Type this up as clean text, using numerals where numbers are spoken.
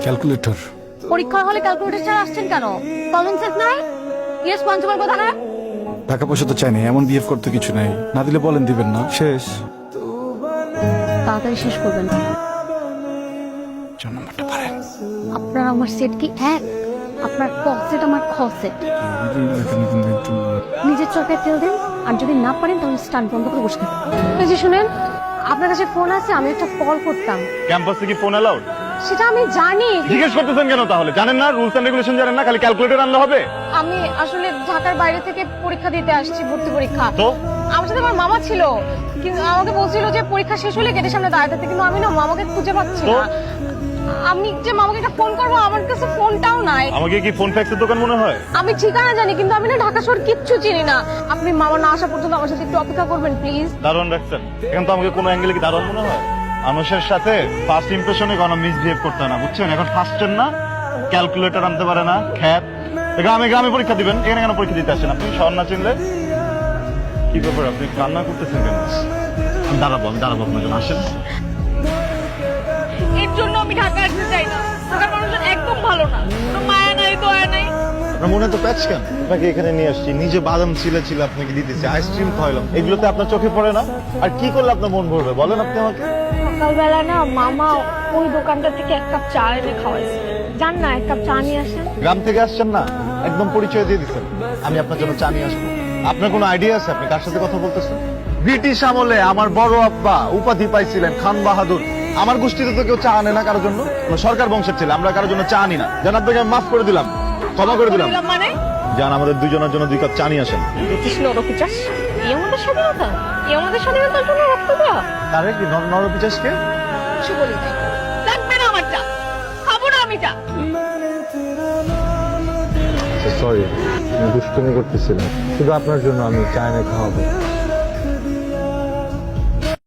Calculator. পরীক্ষা হলে calculator ছাড়া আসছেন কেন? কমন সেন্স নাই? ইরেসপন্সিবল কথা না? টাকা পয়সা তো চাইনি, এমন বিহেভ করতে কিছু নাই। না দিলে বলেন দিবেন না, শেষ। তাড়াতাড়ি শেষ করবেন। নাম্বারটা পারেন। আপনার আমার সেট কি এক? আপনার ক সেট আমার খ সেট। নিজের চরকায় তেল দিন, আর যদি না পারেন তাহলে স্টান্ট বন্ধ করে বসে থাকুন। এই যে শুনেন, আপনার কাছে ফোন আছে, আমি একটা কল করতাম। ক্যাম্পাসে কি ফোন অ্যালাউড? সেটা আমি জানি। জিজ্ঞেস করতেছেন কেন তাহলে? জানেন না রুলস এন্ড রেগুলেশন? জানেন না খালি ক্যালকুলেটর আনলে হবে? আমি আসলে ঢাকার বাইরে থেকে পরীক্ষা দিতে আসছি, ভর্তি পরীক্ষা। তো আমার সাথে আমার মামা ছিল, কিন্তু আমাকে বলছিল যে পরীক্ষা শেষ হলে গেটের সামনে দাঁড়াতে, কিন্তু আমি না মামাকে খুঁজে পাচ্ছি তো? না। আমি যে মামাকে একটা ফোন করবো, আমার কাছে ফোনটাও নাই। আমাকে কি ফোন ফ্যাক্সের দোকান মনে হয়? আমি ঠিকানা জানি, কিন্তু আমি না ঢাকা শহর কিচ্ছু চিনি না। আপনি মামা না আসা পর্যন্ত আমার সাথে একটু অপেক্ষা করবেন প্লিজ। দারোয়ান রাখছেন এখন তো আমাকে কোনো অ্যাঙ্গেলে কি দারোয়ান মনে হয়? মানুষের সাথে ফার্স্ট ইমপ্রেশনে কোনো মিসবিহেভ করতে হয় না, বুঝছেন? এখন ফার্স্টের না, ক্যালকুলেটর আনতে পারে না, খ্যাত। গ্রামে গ্রামে পরীক্ষা দিবেন, এখানে কেন পরীক্ষা দিতে আসেন আপনি? শহর না চিনলে কি ব্যাপার? আপনি কান্না করতেছেন কেন? আমি দাঁড়াবো আপনার জন্য, আসেন। এর জন্য আমি ঢাকা আসতে চাই না। ঢাকার মানুষজন একদম ভালো না, কোনো মায়া নাই, দয়া নাই। আপনার মনে তো প্যাচ কেন? আপনাকে এখানে নিয়ে আসছি, নিজে বাদাম ছিলে আপনাকে দিতেছি, আইসক্রিম খাওয়াইলাম, এগুলোতে আপনার চোখে পড়ে না? আর কি করলে আপনার মন ভরবে বলেন আপনি আমাকে? সকালবেলা না মামা ওই দোকানটা থেকে এক কাপ চা এনে খাওয়াইছে। যান না, এক কাপ চা নিয়ে আসেন। গ্রাম থেকে আসছেন না, একদম পরিচয় দিয়ে দিচ্ছেন আমি আপনার জন্য চা নিয়ে আসবো। আপনার কোনো আইডিয়া আছে আপনি কার সাথে কথা বলতেছেন? ব্রিটিশ আমলে আমার বড় আব্বা উপাধি পাইছিলেন খান বাহাদুর। আমার গোষ্ঠীতে তো কেউ চা আনে না কারোর জন্য। আমরা সরকার বংশের ছেলে, আমরা কারোর জন্য চা আনি না। জান আপনাকে আমি মাফ করে দিলাম, ক্ষমা করে দিলাম। মানে যান আমাদের দুজনের জন্য 2 কাপ চা নিয়ে আসেন। ব্রিটিশ নরপিচাস, এই আমাদের স্বাধীনতা, এই আমাদের স্বাধীনতার জন্য রক্ত দেওয়া। তারে কি নরপিচাসকে? কিছু বলি নাই। লাগবে না আমার চা, খাবো না আমি চা। সরি, আমি দুষ্টুমি করতেছিলাম। শুধু আপনার জন্য আমি চা এনে খাওয়াবো।